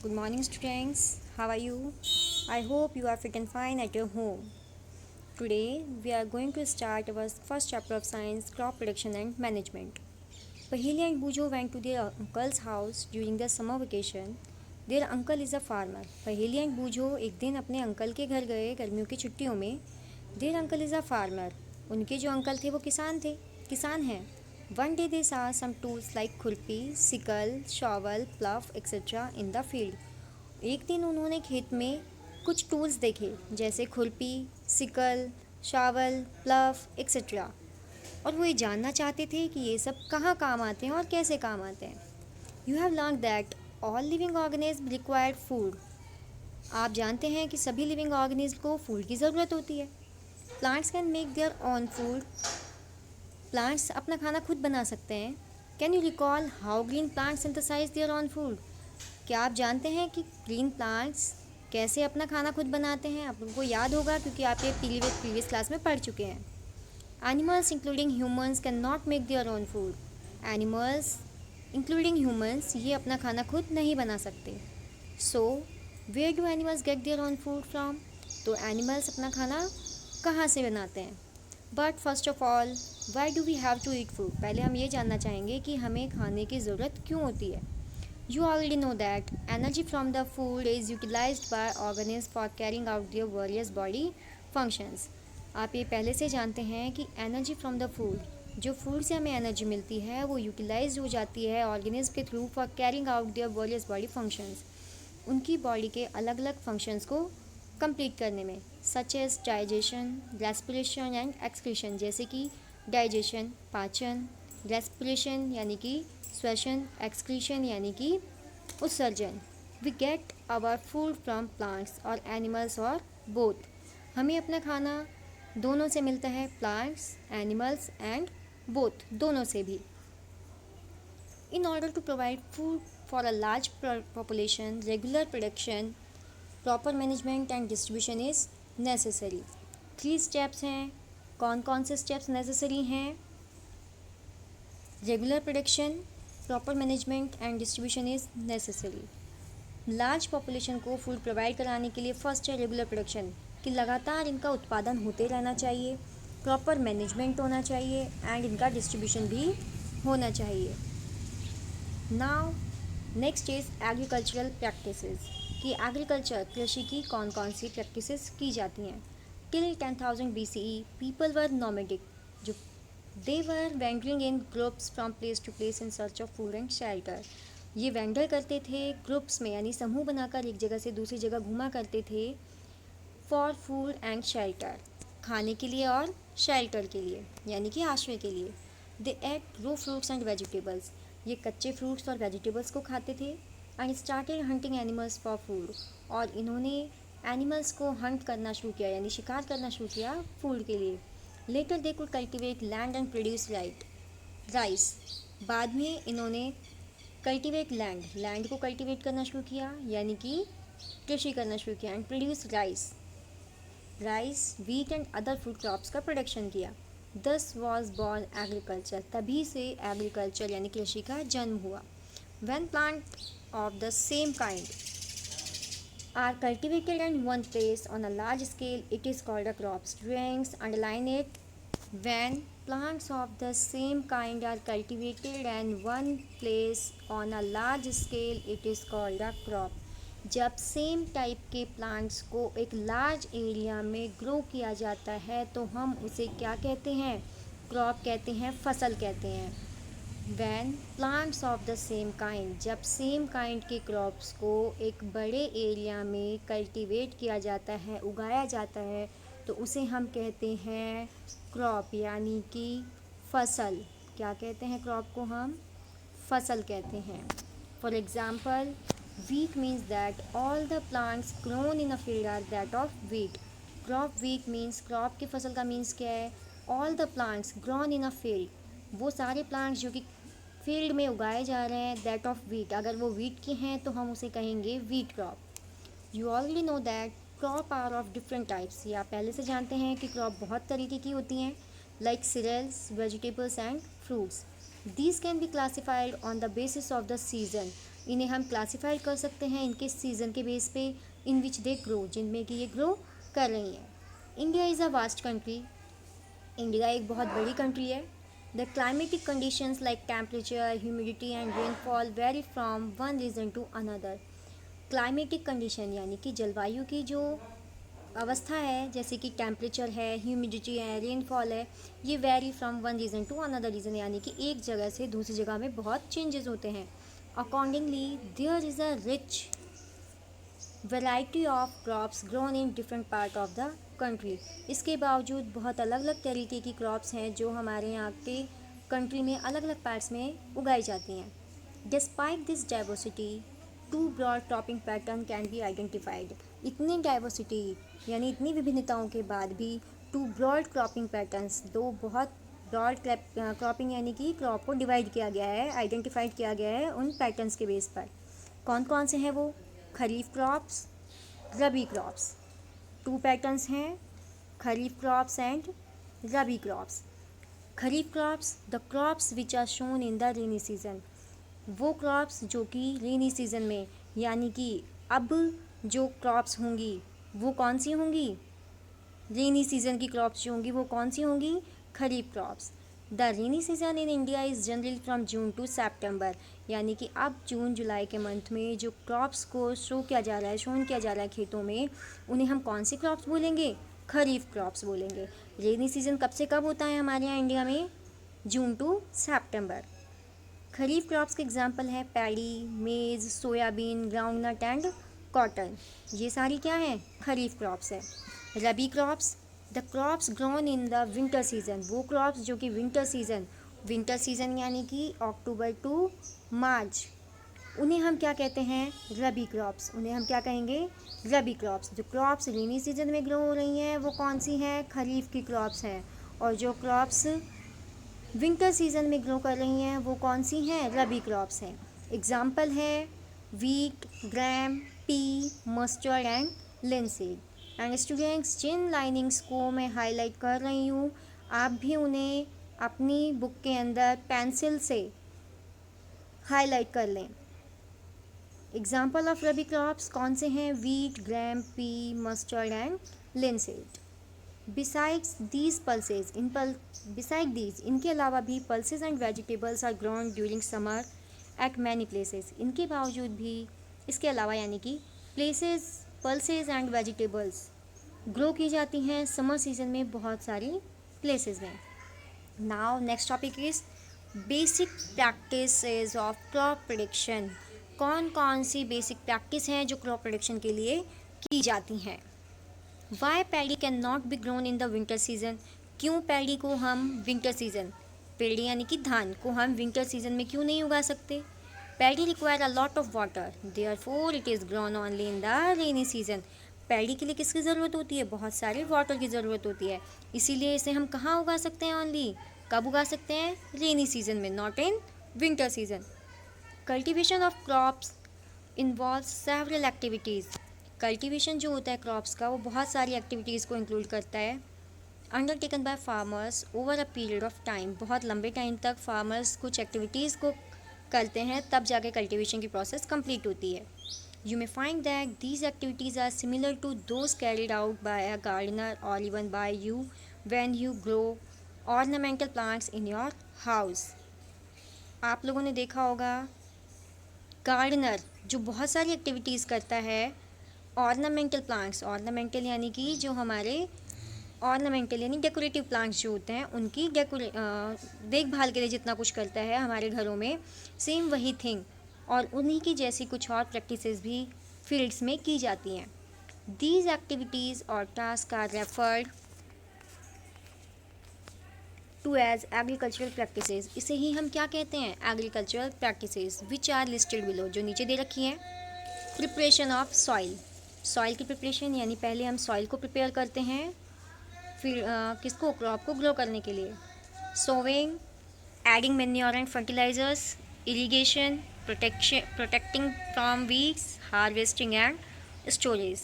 Good morning, students. How are you? I hope you are fit and fine at your home. Today, we are going to start our first chapter of science crop production and management. Paheli and Bujo went to their uncle's house during their summer vacation. Their uncle is a farmer. पहेली and बूझो एक दिन अपने uncle के घर गए गर्मियों की छुट्टियों में. Their uncle is a farmer. उनके जो अंकल थे वो किसान हैं. One day they saw some tools like खुरपी, sickle, shovel, प्लफ etcetera in the field. एक दिन उन्होंने खेत में कुछ टूल्स देखे जैसे खुरपी, सिकल, शावल, प्लफ एक्सेट्रा. और वो ये जानना चाहते थे कि ये सब कहाँ काम आते हैं और कैसे काम आते हैं. You have learn that all living organism required food. आप जानते हैं कि सभी लिविंग ऑर्गेनिज्म को फूड की ज़रूरत होती है. Plants can make their own food. Plants अपना खाना खुद बना सकते हैं. Can you recall how green plants synthesise their own food. क्या आप जानते हैं कि ग्रीन प्लांट्स कैसे अपना खाना खुद बनाते हैं. आप लोगों को याद होगा क्योंकि आप ये प्रीवियस क्लास में पढ़ चुके हैं. Animals including humans can not make their own food. Animals including humans ये अपना खाना खुद नहीं बना सकते. So where do animals get their own food from. तो एनिमल्स अपना खाना कहाँ से बनाते हैं. But first of all why do we have to eat food. पहले हम ये जानना चाहेंगे कि हमें खाने की ज़रूरत क्यों होती है. You already know that energy from the food is utilized by organisms for carrying out their various body functions. आप ये पहले से जानते हैं कि एनर्जी फ्रॉम द फूड, जो फूड से हमें एनर्जी मिलती है वो यूटिलाइज हो जाती है ऑर्गेनिज्म के through for carrying out their various body functions. उनकी बॉडी के अलग अलग फंक्शंस को कंप्लीट करने में, such as digestion, respiration and excretion. जैसे कि डाइजेशन पाचन, रेस्पिरेशन यानी कि श्वसन, एक्सक्रीशन यानी कि उत्सर्जन. We get our food from plants और एनिमल्स और बोथ. हमें अपना खाना दोनों से मिलता है, प्लांट्स, एनिमल्स एंड बोथ, दोनों से भी. In order to provide food for a large population, regular production, proper management and distribution is necessary. 3 steps हैं. कौन कौन से स्टेप्स नेसेसरी हैं. Regular production, proper management and distribution is necessary. Large population को food provide कराने के लिए first है रेगुलर प्रोडक्शन, कि लगातार इनका उत्पादन होते रहना चाहिए. प्रॉपर मैनेजमेंट होना चाहिए एंड इनका डिस्ट्रीब्यूशन भी होना चाहिए. Now next is agricultural practices, कि एग्रीकल्चर कृषि की कौन कौन सी प्रैक्टिसेस की जाती हैं. Till 10,000 BCE people were nomadic. जो They were wandering in groups from place to place in search of food and shelter. ये वेंडर करते थे ग्रुप्स में, यानी समूह बनाकर एक जगह से दूसरी जगह घूमा करते थे. फॉर फूड एंड शेल्टर, खाने के लिए और शेल्टर के लिए यानी कि आश्रय के लिए. They ate raw fruits and vegetables. ये कच्चे फ्रूट्स और वेजिटेबल्स को खाते थे. And started hunting animals for food. और इन्होंने एनिमल्स को हंट करना शुरू किया यानी शिकार करना शुरू किया फूड के लिए. Later they could cultivate land and produce rice. बाद में इन्होंने कल्टिवेट लैंड को कल्टिवेट करना शुरू किया यानी कि कृषि करना शुरू किया. And produce rice, wheat and other food crops का प्रोडक्शन किया. दस वॉज बॉर्न एग्रीकल्चर. तभी से एग्रीकल्चर यानी कृषि का जन्म हुआ. When plant of the same kind are cultivated in one place on a large scale, it is called a crop. Strings underline it. When plants of the same kind are cultivated in one place on a large scale, it is called a crop. जब same type के plants को एक large area में grow किया जाता है तो हम उसे क्या कहते हैं, क्रॉप कहते हैं, फसल कहते हैं. When plants of the same kind, जब सेम काइंड के क्रॉप्स को एक बड़े एरिया में कल्टीवेट किया जाता है, उगाया जाता है, तो उसे हम कहते हैं क्रॉप यानी कि फसल. क्या कहते हैं क्रॉप को हम, फसल कहते हैं. For example, wheat means that all the plants grown in a field are that of wheat. Crop wheat means, crop की फसल का मीन्स क्या है, all the plants grown in a field, वो सारे प्लांट्स जो कि फील्ड में उगाए जा रहे हैं, दैट ऑफ वीट. अगर वो वीट के हैं तो हम उसे कहेंगे wheat crop. You already know that crop are of different types. ये आप पहले से जानते हैं कि क्रॉप बहुत तरीके की होती हैं, like cereals, vegetables and fruits. These can be classified on the basis of the season. इन्हें हम क्लासीफाइड कर सकते हैं इनके सीज़न के बेस पे इन विच दे ग्रो, जिनमें कि ये ग्रो कर रही हैं। India is a vast country. India एक बहुत बड़ी कंट्री है। The climatic conditions like temperature, humidity and rainfall vary from one region to another. Climatic condition यानी कि जलवायु की जो अवस्था है, जैसे कि टेम्परेचर है, ह्यूमिडिटी है, रेनफॉल है, ये vary from one region to another region, यानी कि एक जगह से दूसरी जगह में बहुत चेंजेस होते हैं। Accordingly there is a rich variety of crops grown in different part of the country. इसके बावजूद बहुत अलग अलग तरीके की क्रॉप्स हैं जो हमारे यहाँ के कंट्री में अलग अलग पार्ट्स में उगाई जाती हैं। Despite this diversity two broad cropping pattern can be identified. इतनी डाइवर्सिटी यानी इतनी विभिन्नताओं के बाद भी टू ब्रॉड क्रॉपिंग पैटर्न्स, दो बहुत ब्रॉड क्रॉपिंग यानी कि क्रॉप को डिवाइड किया गया है, आइडेंटिफाइड किया गया है उन पैटर्न्स के बेस पर। कौन कौन से हैं वो? Kharif crops, rabi crops. Two patterns हैं, kharif crops and rabi crops. Kharif crops, the crops which are sown in the rainy season. वो क्रॉप्स जो कि रेनी सीजन में, यानी कि अब जो क्रॉप्स होंगी वो कौन सी होंगी? रेनी सीजन की क्रॉप्स जो होंगी वो कौन सी होंगी? Kharif crops. The rainy season in India is generally from June to September, यानी कि अब जून जुलाई के मंथ में जो क्रॉप्स को शोन किया जा रहा है खेतों में, उन्हें हम कौन सी क्रॉप्स बोलेंगे? खरीफ क्रॉप्स बोलेंगे। रेनी सीजन कब से कब होता है हमारे यहाँ इंडिया में? June to September. Kharif crops के एग्जाम्पल हैं paddy, maize, soybean, groundnut and cotton. ये सारी क्या हैं? खरीफ क्रॉप्स है। Rabi crops, the crops grown in the winter season. वो क्रॉप्स जो कि विंटर सीजन यानी कि अक्टूबर टू मार्च, उन्हें हम क्या कहते हैं? रबी क्रॉप्स। उन्हें हम क्या कहेंगे? रबी क्रॉप्स। जो क्रॉप्स रेनी सीजन में ग्रो हो रही हैं वो कौन सी हैं? खरीफ की क्रॉप्स हैं। और जो क्रॉप्स विंटर सीजन में ग्रो कर रही हैं वो कौन सी हैं? रबी क्रॉप्स हैं। एग्जाम्पल है wheat, gram, pea, mustard and linseed. And students, जिन लाइनिंग्स को मैं हाईलाइट कर रही हूँ, आप भी उन्हें अपनी बुक के अंदर पेंसिल से हाईलाइट कर लें। एग्जाम्पल ऑफ रबी क्रॉप्स कौन से हैं? Wheat, gram, pea, mustard and linseed. Besides these pulses, इनके अलावा भी pulses and vegetables are grown during summer at many places. इनके बावजूद भी, इसके अलावा यानी कि places, pulses and vegetables grow की जाती हैं समर सीजन में बहुत सारी प्लेसेस में। Now next topic is basic practices of crop production. कौन कौन सी बेसिक प्रैक्टिस हैं जो क्रॉप प्रोडक्शन के लिए की जाती हैं? Why paddy can not be grown in the winter season. क्यों पैडी को हम विंटर सीजन, पैडी यानी कि धान को हम विंटर सीजन में क्यों नहीं उगा सकते? Paddy require a lot of water, therefore it is grown only in the rainy season. Paddy के लिए किसकी ज़रूरत होती है? बहुत सारे वाटर की ज़रूरत होती है, इसीलिए इसे हम कहाँ उगा सकते हैं? ओनली कब उगा सकते हैं? रेनी सीजन में, not in winter season. Cultivation of crops involve several activities. Cultivation जो होता है क्रॉप्स का, वो बहुत सारी एक्टिविटीज़ को इंक्लूड करता है। Undertaken by farmers over a period of time, बहुत लंबे टाइम तक फार्मर्स कुछ एक्टिविटीज़ को करते हैं, तब जाके कल्टिवेशन की प्रोसेस कंप्लीट होती है। You may find that these activities are similar to those carried out by a gardener or even by you when you grow ornamental plants in your house. आप लोगों ने देखा होगा गार्डनर जो बहुत सारी एक्टिविटीज़ करता है, ऑर्नामेंटल यानी कि जो हमारे ऑर्नामेंटल यानी डेकोरेटिव प्लांट्स जो होते हैं उनकी देखभाल के लिए जितना कुछ करता है हमारे घरों में, सेम वही थिंग और उन्हीं की जैसी कुछ और प्रैक्टिसेस भी फील्ड्स में की जाती हैं। दीज एक्टिविटीज़ और task are referred to as agricultural practices. इसे ही हम क्या कहते हैं? Agricultural practices which are listed below, जो नीचे दे रखी हैं। प्रिपरेशन ऑफ सॉइल, सॉइल की प्रिपरेशन यानी पहले हम सॉइल को प्रिपेयर करते हैं, फिर किसको? क्रॉप को ग्रो करने के लिए। Sowing, adding manure and fertilisers, irrigation, protecting from weeds, harvesting and storage.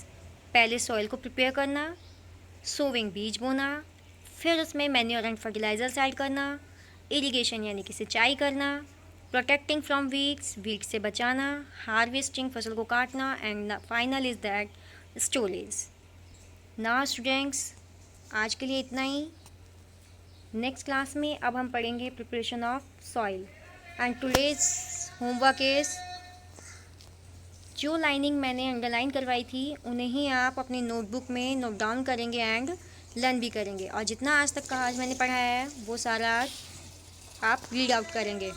पहले सॉइल को प्रिपेयर करना, सोविंग बीज बोना, फिर उसमें मैन्योर एंड फर्टिलाइजर्स ऐड करना, इरिगेशन यानी कि सिंचाई करना, प्रोटेक्टिंग फ्रॉम वीक्स, वीक से बचाना, हार्वेस्टिंग फसल को काटना, and final is that storage. ना स्टूडेंट्स, आज के लिए इतना ही। नेक्स्ट क्लास में अब हम पढ़ेंगे preparation of soil and today's homework is, जो लाइनिंग मैंने अंडरलाइन करवाई थी उन्हें ही आप अपनी नोटबुक में नोट डाउन करेंगे एंड लर्न भी करेंगे, और जितना आज तक का आज मैंने पढ़ाया है वो सारा आप रीड आउट करेंगे।